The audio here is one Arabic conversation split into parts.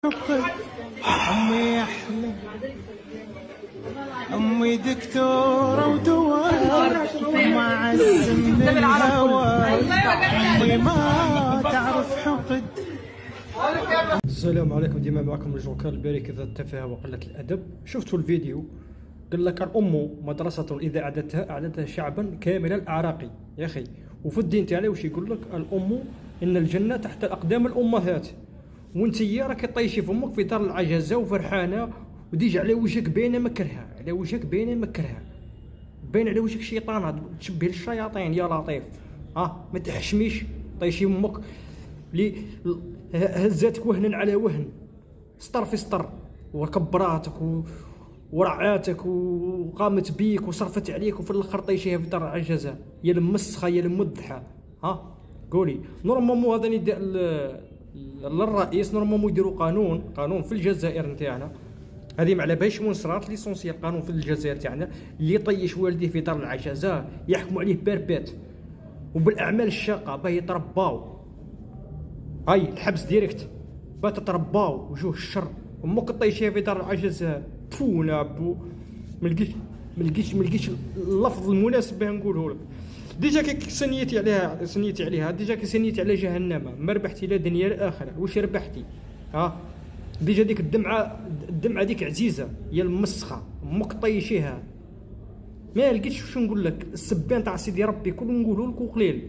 أمي أحلى، أمي دكتورة ودواء ومعز من الهوى، أمي ما تعرف حقد. السلام عليكم، ديما معكم الجوكر البارك ذا التفاهه وقله الادب. شفتوا الفيديو؟ قال لك الام مدرسه اذا اعدتها شعبا كامل الاعراق. يا اخي، وفي الدين تاعنا واش يقول لك؟ الام ان الجنه تحت اقدام الامهات. وانت راكي طيشي فمك في دار العجزه وفرحانه، وديجي على وجهك باينه مكرها، على وجهك باينه مكرها، باين على وجهك شيطانه تشبه الشياطين. يا لطيف، ما تحشميش، طيشي امك لي هزاتك وهنا على وهن، سطر في سطر، وكبراتك ورعاتك وقامت بيك وصرفت عليك، وفي الاخر طيشيها في دار العجزه. يا المسخه يا المدحه. قولي نورمالمون هذا نداء للرئيس، نورمالمون يديروا قانون في الجزائر نتاعنا. هذه ما على باليش وين صرات ليسونسيال قانون في الجزائر تاعنا، اللي طيش والديه في دار العجزه يحكموا عليه بيربيت وبالاعمال الشاقه باه يترباو. الحبس ديريكت باه تترباو وجوه الشر. امك طيشيها في دار العجزه تفونا بو. ملقيتش اللفظ المناسب باه نقوله لك. ديجا كي سنيتي عليها ديجا كي سنيتي على جهنم، ما ربحتي لا دنيا لا اخره. واش ربحتي؟ ديجا ديك الدمعه ديك عزيزه يا المسخه. امك طيشيها، ما لقيتش واش نقول لك. السبان تاع سيدي ربي كل نقوله لك وقليل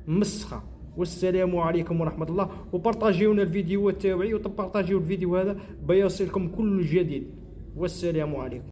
مسخه. والسلام عليكم ورحمه الله. وبارطاجيونا الفيديوهات تاوعي، وبارطاجيو الفيديو هذا بيصلكم كل جديد. والسلام عليكم.